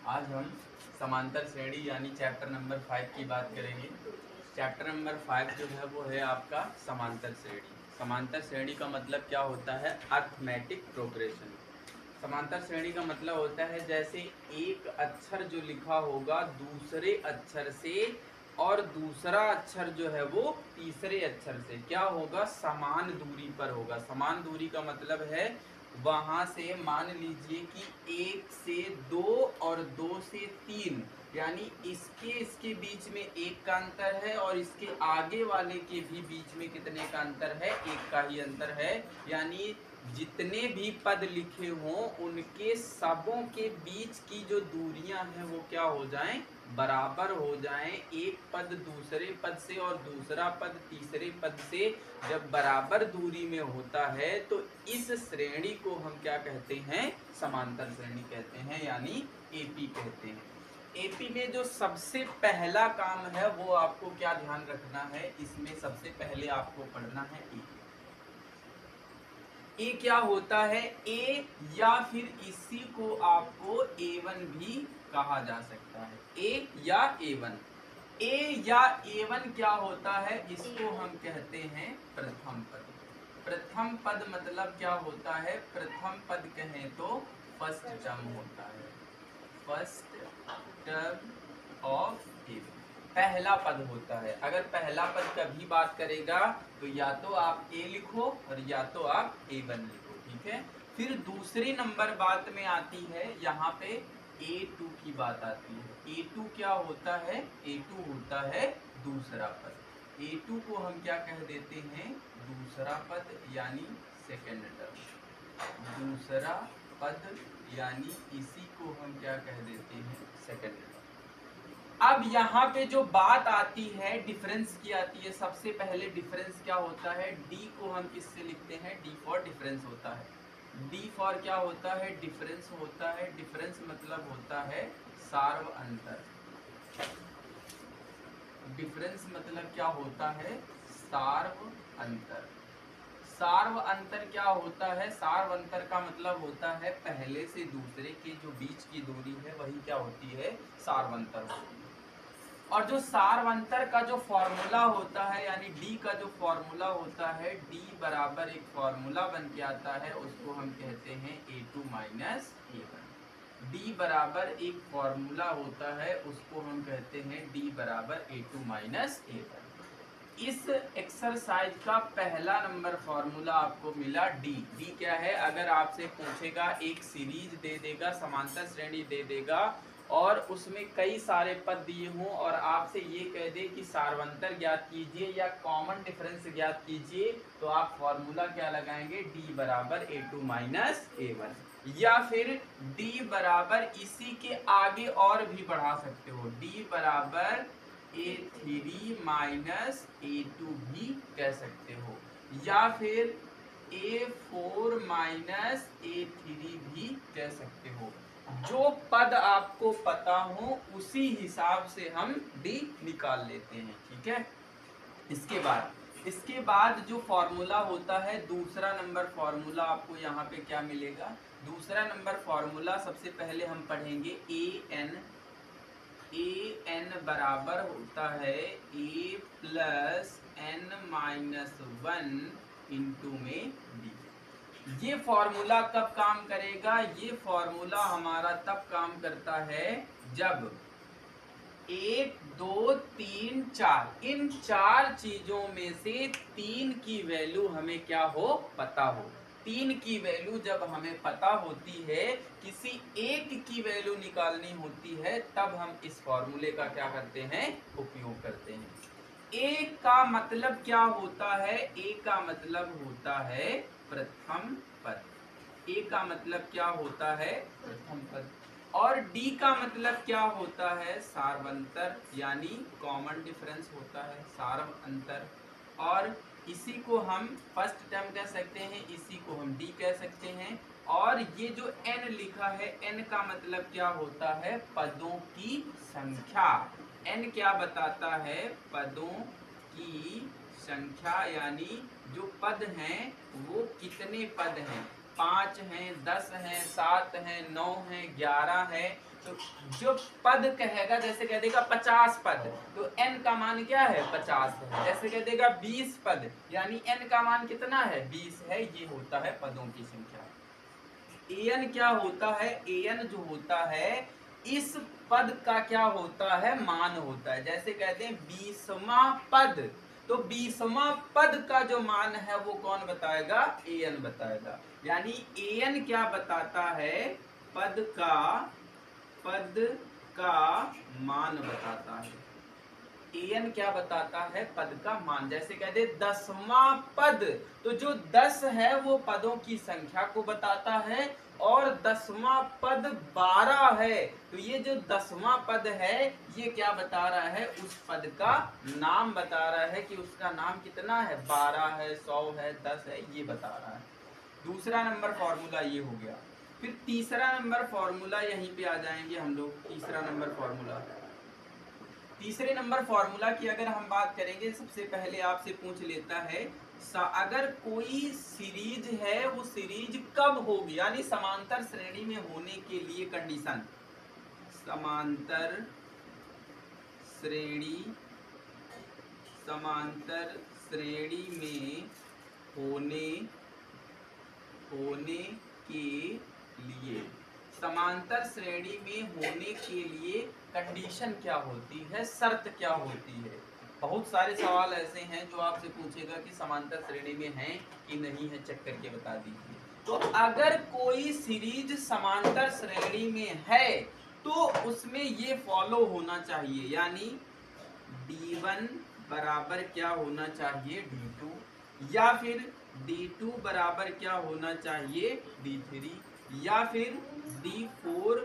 आज हम समांतर श्रेणी यानी चैप्टर नंबर 5 की बात करेंगे। चैप्टर नंबर 5 जो है वो है आपका समांतर श्रेणी। समांतर श्रेणी का मतलब क्या होता है? Arithmetic progression. समांतर श्रेणी का मतलब होता है जैसे एक अक्षर जो लिखा होगा दूसरे अक्षर से और दूसरा अक्षर जो है वो तीसरे अक्षर से क्या होगा, समान दूरी पर होगा। समान दूरी का मतलब है वहां से मान लीजिए कि 1 से 2 और 2 से 3, यानी इसके बीच में 1 का अंतर है और इसके आगे वाले के भी बीच में कितने का अंतर है? 1 का ही अंतर है। यानी जितने भी पद लिखे हों उनके सबों के बीच की जो दूरियां हैं वो क्या हो जाएं? बराबर हो जाएं। एक पद दूसरे पद से और दूसरा पद तीसरे पद से जब बराबर दूरी में होता है तो इस श्रेणी को हम क्या कहते हैं? समांतर श्रेणी कहते हैं, यानी एपी कहते हैं। एपी में जो सबसे पहला काम है वो आपको क्या ध्यान रखना है? इसमें सबसे पहले आपको पढ़ना है ए क्या होता है? ए या फिर इसी को आपको A1 भी कहा जा सकता है। ए या A1। ए या A1 क्या होता है? इसको हम कहते हैं प्रथम पद। प्रथम पद मतलब क्या होता है? प्रथम पद कहें तो फर्स्ट टर्म होता है। फर्स्ट टर्म ऑफ A1 पहला पद होता है। अगर पहला पद कभी बात करेगा तो या तो आप ए लिखो और या तो आप A1 लिखो, ठीक है। फिर दूसरी नंबर बात में आती है यहाँ पे A2 की बात आती है। A2 क्या होता है? A2 होता है दूसरा पद। A2 को हम क्या कह देते हैं? दूसरा पद यानी सेकेंड टर्म। दूसरा पद यानी इसी को हम क्या कह देते हैं? Second term. अब यहाँ पे जो बात आती है डिफरेंस की आती है। सबसे पहले डिफरेंस क्या होता है? डी को हम किससे लिखते हैं? डी फॉर डिफरेंस होता है। डी फॉर क्या होता है? डिफरेंस होता है। डिफरेंस मतलब होता है सार्व अंतर। डिफरेंस मतलब क्या होता है? सार्व अंतर। सार्व अंतर क्या होता है? सार्व अंतर का मतलब होता है पहले से दूसरे के जो बीच की दूरी है वही क्या होती है? सार्व अंतर होती है। और जो सार्वंतर का जो फॉर्मूला होता है यानी डी का जो फॉर्मूला होता है, डी बराबर एक फॉर्मूला बन के आता है, उसको हम कहते हैं A2 माइनस A1। डी बराबर एक फॉर्मूला होता है, उसको हम कहते हैं डी बराबर A2 माइनस A1। इस एक्सरसाइज का पहला नंबर फॉर्मूला आपको मिला डी। डी क्या है? अगर आपसे पूछेगा, एक सीरीज दे देगा, समांतर श्रेणी दे देगा और उसमें कई सारे पद दिए हों और आपसे ये कह दे कि सार्वंतर ज्ञात कीजिए या कॉमन डिफरेंस ज्ञात कीजिए, तो आप फॉर्मूला क्या लगाएंगे? डी बराबर A2 माइनस A1। या फिर डी बराबर इसी के आगे और भी बढ़ा सकते हो, डी बराबर A3 माइनस A2 भी कह सकते हो, या फिर A4 माइनस A3 भी कह सकते हो। जो पद आपको पता हो उसी हिसाब से हम डी निकाल लेते हैं, ठीक है। इसके बाद जो फॉर्मूला होता है, दूसरा नंबर फॉर्मूला आपको यहाँ पे क्या मिलेगा? दूसरा नंबर फॉर्मूला सबसे पहले हम पढ़ेंगे ए एन बराबर होता है ए प्लस एन माइनस 1 इंटू में डी। ये फॉर्मूला कब काम करेगा? ये फॉर्मूला हमारा तब काम करता है जब 1 2 3 4 इन 4 चीजों में से 3 की वैल्यू हमें क्या हो? पता हो। 3 की वैल्यू जब हमें पता होती है, किसी एक की वैल्यू निकालनी होती है, तब हम इस फॉर्मूले का क्या करते हैं? उपयोग करते हैं। ए का मतलब क्या होता है? ए का मतलब होता है प्रथम पद। ए का मतलब क्या होता है? प्रथम पद। और डी का मतलब क्या होता है? सार्वंतर यानी कॉमन डिफरेंस होता है, सार्व अंतर। और इसी को हम फर्स्ट टर्म कह सकते हैं, इसी को हम डी कह सकते हैं। और ये जो एन लिखा है, एन का मतलब क्या होता है? पदों की संख्या। एन क्या बताता है? पदों की संख्या, यानी जो पद हैं वो कितने पद हैं। 5 हैं, 10 हैं, 7 हैं, 9 हैं, 11 है। तो जो पद कहेगा, जैसे कह देगा 50 पद, तो n का मान क्या है 50 है। जैसे कह देगा 20 पद, यानी n का मान कितना है 20 है। ये होता है पदों की संख्या। an क्या होता है, an जो होता है इस पद का क्या होता है, मान होता है। जैसे कहते हैं 20वां पद, तो 20वां पद का जो मान है वो कौन बताएगा, an बताएगा। यानी an क्या बताता है, पद का मान बताता है। an क्या बताता है, पद का मान। जैसे कहते 10वां पद, तो जो 10 है वो पदों की संख्या को बताता है, और 10वां पद 12 है, तो ये जो 10वां पद है ये क्या बता रहा है, उस पद का नाम बता रहा है कि उसका नाम कितना है, 12 है, 100 है, 10 है, ये बता रहा है। दूसरा नंबर फॉर्मूला ये हो गया। फिर तीसरा नंबर फॉर्मूला, यहीं पे आ जाएंगे हम लोग। तीसरा नंबर फॉर्मूला, तीसरे नंबर फॉर्मूला की अगर हम बात करेंगे, सबसे पहले आपसे पूछ लेता है अगर कोई सीरीज है वो सीरीज कब होगी, यानी समांतर श्रेणी में होने के लिए कंडीशन, समांतर श्रेणी में होने के लिए, समांतर श्रेणी में होने के लिए कंडीशन क्या होती है, शर्त क्या होती है। बहुत सारे सवाल ऐसे हैं जो आपसे पूछेगा कि समांतर श्रेणी में है कि नहीं है, चेक करके बता दीजिए। तो अगर कोई सीरीज समांतर श्रेणी में है तो उसमें ये फॉलो होना चाहिए, यानी D1 बराबर क्या होना चाहिए, D2, या फिर D2 बराबर क्या होना चाहिए, D3, या फिर D4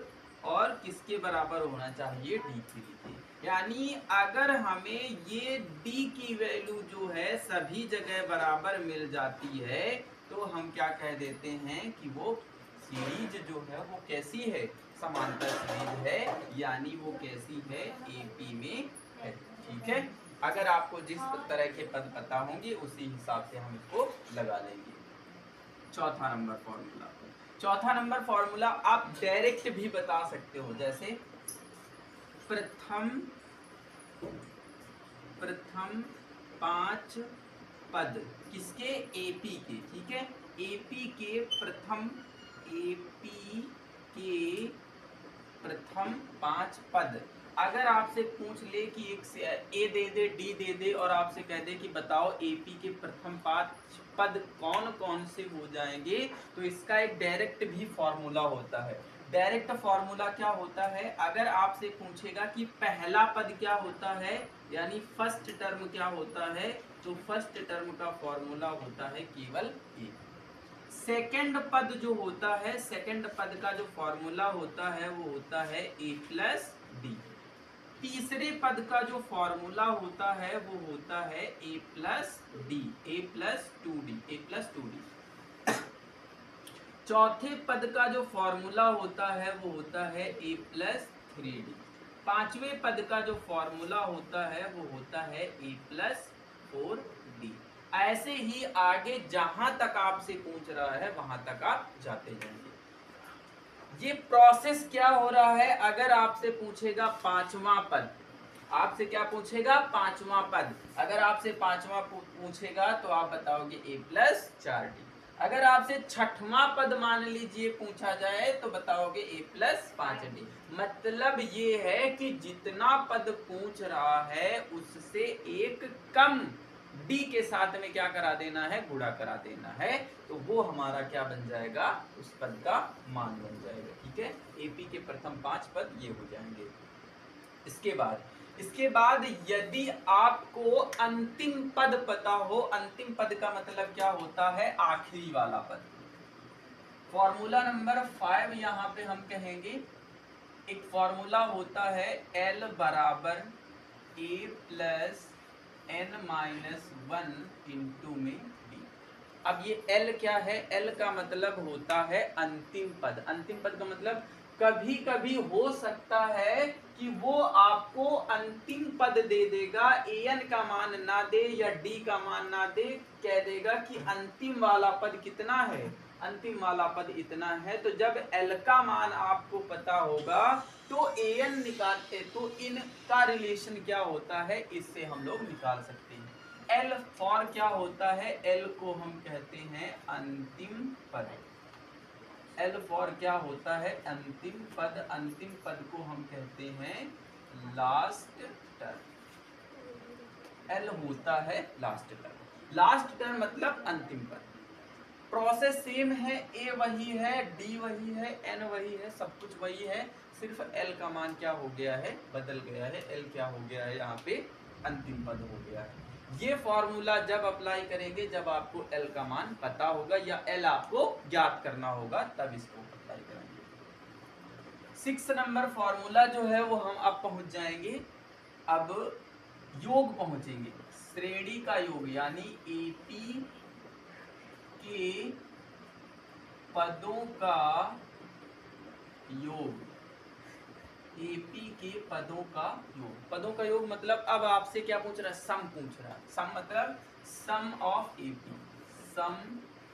और किसके बराबर होना चाहिए, D3 के। यानी अगर हमें ये D की वैल्यू जो है सभी जगह बराबर मिल जाती है तो हम क्या कह देते हैं कि वो सीरीज जो है वो कैसी है, समांतर सीरीज है, यानी वो कैसी है, AP में है। ठीक है, अगर आपको जिस तरह के पद पता होंगे उसी हिसाब से हम इसको लगा लेंगे। चौथा नंबर फॉर्मूला, चौथा नंबर फॉर्मूला आप डायरेक्ट भी बता सकते हो। जैसे प्रथम 5 पद किसके, AP के। ठीक है, AP के प्रथम 5 पद। अगर आपसे पूछ ले कि एक से A दे दे, D दे दे, और आपसे कह दे कि बताओ AP के प्रथम 5 पद कौन कौन से हो जाएंगे, तो इसका एक डायरेक्ट भी फॉर्मूला होता है। डायरेक्ट फॉर्मूला क्या होता है, अगर आपसे पूछेगा कि पहला पद क्या होता है, यानी फर्स्ट टर्म क्या होता है, तो फर्स्ट टर्म का फॉर्मूला होता है केवल A। सेकंड पद जो होता है, सेकंड पद का जो फॉर्मूला होता है वो होता है A प्लस D। तीसरे पद का जो फॉर्मूला होता है वो होता है A plus D, A plus 2D। चौथे पद का जो फॉर्मूला होता है वो होता है A प्लस 3D। पांचवें पद का जो फॉर्मूला होता है वो होता है A प्लस 4D। ऐसे ही आगे जहां तक आपसे पूछ रहा है वहां तक आप जाते जाएंगे। ये प्रोसेस क्या हो रहा है, अगर आपसे पूछेगा पांचवा पद, आपसे क्या पूछेगा, पांचवा पद। अगर आपसे पांचवा पूछेगा तो आप बताओगे A प्लस 4D। अगर आपसे छठवां पद मान लीजिए पूछा जाए तो बताओगे A प्लस 5D। मतलब ये है कि जितना पद पूछ रहा है उससे एक कम D के साथ में क्या करा देना है, गुणा करा देना है, तो वो हमारा क्या बन जाएगा, उस पद का मान बन जाएगा। ठीक है, AP के प्रथम 5 पद ये हो जाएंगे। इसके बाद यदि आपको अंतिम पद पता हो, अंतिम पद का मतलब क्या होता है, आखिरी वाला पद। फॉर्मूला नंबर 5 यहाँ पे हम कहेंगे, एक फॉर्मूला होता है L बराबर A प्लस n-1 इंटू में D। अब ये L क्या है, L का मतलब होता है अंतिम पद। अंतिम पद का मतलब कभी कभी हो सकता है कि वो आपको अंतिम पद दे देगा, an का मान ना दे या D का मान ना दे, कह देगा कि अंतिम वाला पद कितना है, अंतिम वाला पद इतना है। तो जब L का मान आपको पता होगा तो AN निकालते, तो इनका रिलेशन क्या होता है इससे हम लोग निकाल सकते हैं। L फॉर क्या होता है, L को हम कहते हैं अंतिम पद। L फॉर क्या होता है, अंतिम पद। अंतिम पद को हम कहते हैं लास्ट टर्म। L होता है लास्ट टर्म। लास्ट टर्म मतलब अंतिम पद। प्रोसेस सेम है, ए वही है, डी वही है, एन वही है, सब कुछ वही है, सिर्फ एल का मान क्या हो गया है, बदल गया है। एल क्या हो गया है यहाँ पे, अंतिम पद हो गया है। ये फॉर्मूला जब अप्लाई करेंगे जब आपको एल का मान पता होगा या एल आपको ज्ञात करना होगा, तब इसको अप्लाई करेंगे। 6 नंबर फॉर्मूला जो है वो हम अब पहुंच जाएंगे। अब योग पहुंचेंगे, श्रेणी का योग यानी एपी के पदों का योग। एपी के पदों का योग, पदों का योग मतलब अब आपसे क्या पूछ रहा है, सम पूछ रहा है। सम मतलब sum of AP, sum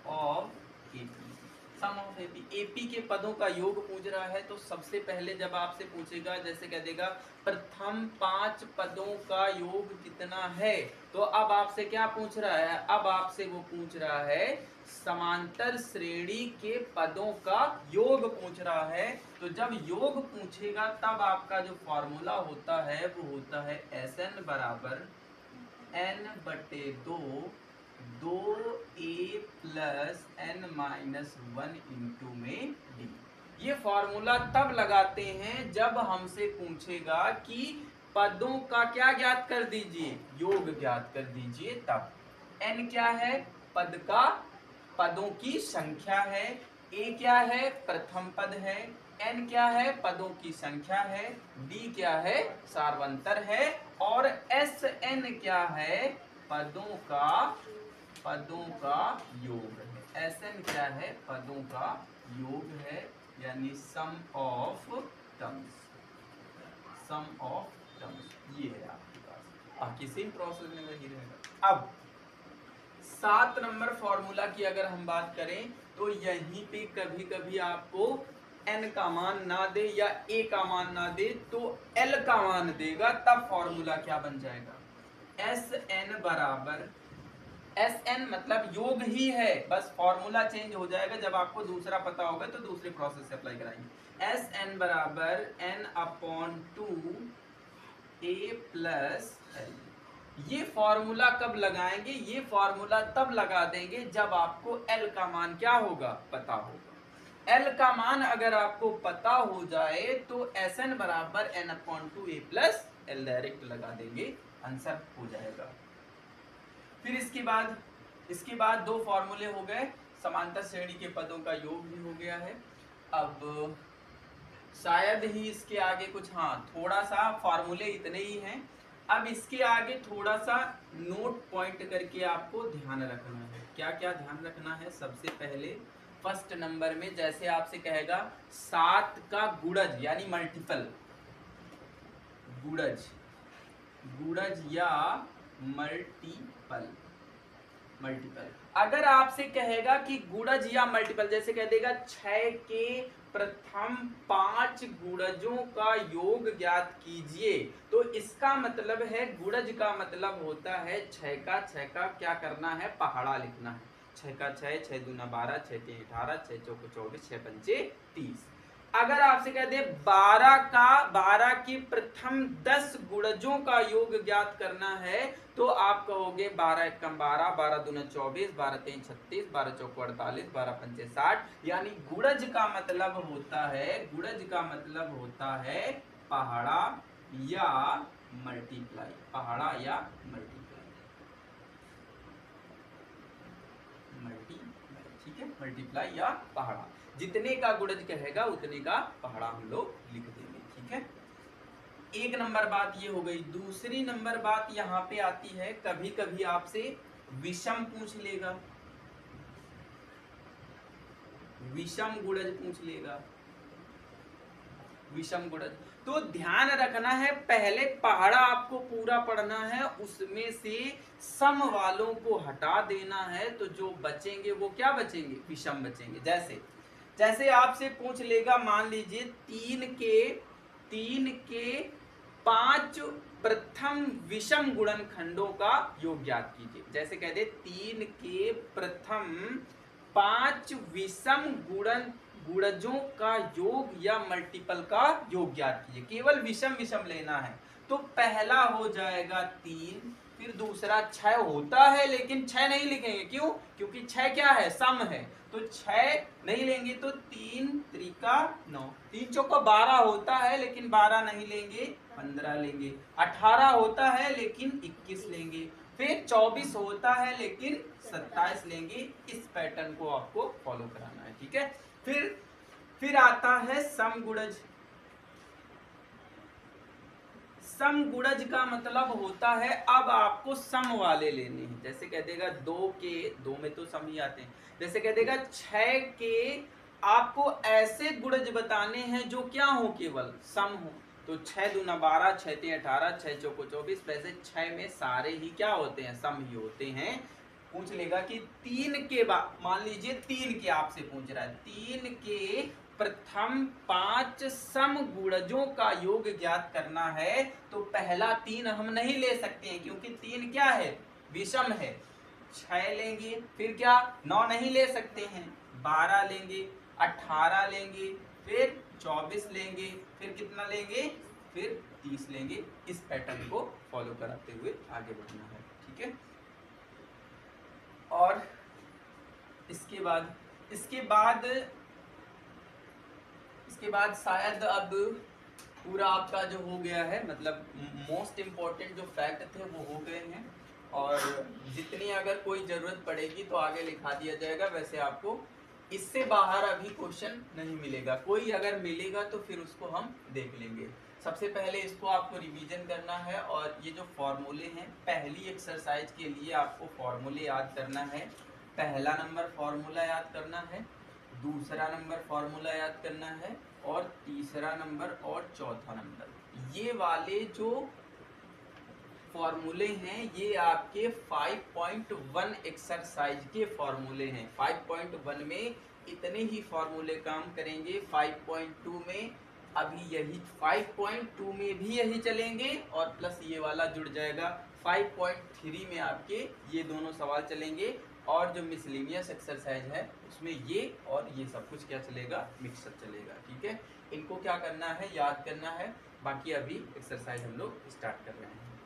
of AP, sum of AP. AP के पदों का योग पूछ रहा है। तो सबसे पहले जब आपसे पूछेगा, जैसे कह देगा प्रथम 5 पदों का योग कितना है, तो अब आपसे क्या पूछ रहा है, अब आपसे वो पूछ रहा है समांतर श्रेणी के पदों का योग पूछ रहा है। तो जब योग पूछेगा तब आपका जो फॉर्मूला होता है वो होता है Sn बराबर n/2 2a plus n-1 into में d। ये फॉर्मूला तब लगाते हैं जब हमसे पूछेगा कि पदों का क्या ज्ञात कर दीजिए, योग ज्ञात कर दीजिए। तब n क्या है, पद का, पदों की संख्या है। a क्या है, प्रथम पद है। n क्या है, पदों की संख्या है। d क्या है, सार्वंतर है। और Sn क्या है, पदों का योग है। Sn क्या है, पदों का योग है, यानी sum of terms, sum of terms ये है आपके पास। बाकी सेम प्रोसेस में वही रहेगा। अब 7 नंबर फॉर्मूला की अगर हम बात करें तो यहीं पे कभी कभी आपको n का मान ना दे या a का मान ना दे तो l का मान देगा, तब फॉर्मूला क्या बन जाएगा, Sn बराबर, Sn मतलब योग ही है, बस फॉर्मूला चेंज हो जाएगा जब आपको दूसरा पता होगा तो दूसरे प्रोसेस से अप्लाई कराएंगे। Sn बराबर n/2 a प्लस l। ये फॉर्मूला कब लगाएंगे, ये फॉर्मूला तब लगा देंगे जब आपको l का मान क्या होगा, पता होगा। l का मान अगर आपको पता हो जाए तो Sn बराबर n/2 a plus l direct लगा देंगे, आंसर हो जाएगा। फिर इसके बाद 2 फॉर्मूले हो गए, समांतर श्रेणी के पदों का योग भी हो गया है। अब शायद ही इसके आगे कुछ, हाँ थोड़ा सा फॉर्मूले इतने ही हैं। अब इसके आगे थोड़ा सा नोट पॉइंट करके आपको ध्यान रखना है। क्या क्या ध्यान रखना है, सबसे पहले फर्स्ट नंबर में जैसे आपसे कहेगा 7 का गुणज यानी मल्टीपल, गुणज या मल्टीपल। अगर आपसे कहेगा कि गुणज या मल्टीपल, जैसे कह देगा 6 के प्रथम 5 गुणजों का योग ज्ञात कीजिए, तो इसका मतलब है गुणज का मतलब होता है 6 का क्या करना है, पहाड़ा लिखना है। 6 का 6, 6 दूना 12, 6 तीन 18, 6 चौको 24, 6 पंचे 30। अगर आपसे कह दे 12 के प्रथम 10 गुणजों का योग ज्ञात करना है, तो आप कहोगे 12 एकम 12, 12 दूना 24, 12 तीन 36, 12 चौको 48, 12 पंचे 60। यानी गुणज का मतलब होता है पहाड़ा या मल्टीप्लाई, पहाड़ा या मल्टीप्लाई, ठीक है, मल्टीप्लाई या पहाड़ा। जितने का गुणज कहेगा उतने का पहाड़ा हम लोग लिख देंगे, ठीक है। एक नंबर बात ये हो गई। दूसरी नंबर बात यहाँ पे आती है, कभी कभी आपसे विषम पूछ लेगा, विषम गुणज पूछ लेगा। विषम गुणज। तो ध्यान रखना है, पहले पहाड़ा आपको पूरा पढ़ना है, उसमें से सम वालों को हटा देना है, तो जो बचेंगे वो क्या बचेंगे, विषम बचेंगे। जैसे जैसे आपसे पूछ लेगा, मान लीजिए 3 के 5 प्रथम विषम गुणनखंडों का योग ज्ञात कीजिए। जैसे कह दे 3 के प्रथम 5 विषम गुणजों का योग या मल्टीपल का योग ज्ञात कीजिए। केवल विषम विषम लेना है। तो पहला हो जाएगा 3, फिर दूसरा 6 होता है, लेकिन 6 नहीं लिखेंगे। क्यों? क्योंकि 6 क्या है, सम है, तो 6 नहीं लेंगे। तो 3 त्रिका 9, 3 चौका 12 होता है, लेकिन 12 नहीं लेंगे, 15 लेंगे। 18 होता है, लेकिन 21 लेंगे। फिर 24 होता है, लेकिन 27 लेंगे। इस पैटर्न को आपको फॉलो कराना है, ठीक है। फिर आता है समगुणज। समगुणज का मतलब होता है, अब आपको सम वाले लेने हैं। जैसे कह देगा 2 में तो सम ही आते हैं। जैसे कह देगा 6 के आपको ऐसे गुणज बताने हैं जो क्या हो, केवल सम हो। तो 6 दूना 12, 6 तीन 18, 6 चौको 24। वैसे 6 में सारे ही क्या होते हैं, सम ही होते हैं। पूछ लेगा कि 3 के बाद, मान लीजिए 3 के आपसे पूछ रहा है, 3 के प्रथम 5 समगुणजों का योग ज्ञात करना है। तो पहला 3 हम नहीं ले सकते हैं, क्योंकि 3 क्या है, विषम है। 6 लेंगे, फिर क्या 9 नहीं ले सकते हैं, 12 लेंगे, 18 लेंगे, फिर 24 लेंगे, फिर कितना लेंगे, फिर 30 लेंगे। इस पैटर्न को फॉलो कराते हुए आगे बढ़ना है, ठीक है। और इसके बाद शायद अब पूरा आपका जो हो गया है, मतलब मोस्ट इम्पोर्टेंट जो फैक्ट थे वो हो गए हैं। और जितनी अगर कोई जरूरत पड़ेगी तो आगे लिखा दिया जाएगा। वैसे आपको इससे बाहर अभी क्वेश्चन नहीं मिलेगा, कोई अगर मिलेगा तो फिर उसको हम देख लेंगे। सबसे पहले इसको आपको रिवीजन करना है। और ये जो फॉर्मूले हैं, पहली एक्सरसाइज के लिए आपको फॉर्मूले याद करना है। पहला नंबर फॉर्मूला याद करना है, दूसरा नंबर फॉर्मूला याद करना है, और तीसरा नंबर और चौथा नंबर। ये वाले जो फॉर्मूले हैं ये आपके 5.1 एक्सरसाइज के फॉर्मूले हैं। 5.1 में इतने ही फॉर्मूले काम करेंगे। 5.2 में अभी यही, 5.2 में भी यही चलेंगे, और प्लस ये वाला जुड़ जाएगा। 5.3 में आपके ये दोनों सवाल चलेंगे, और जो मिसलेनियस एक्सरसाइज है उसमें ये और ये सब कुछ क्या चलेगा, मिक्सअप चलेगा, ठीक है। इनको क्या करना है, याद करना है। बाकी अभी एक्सरसाइज हम लोग स्टार्ट कर रहे हैं।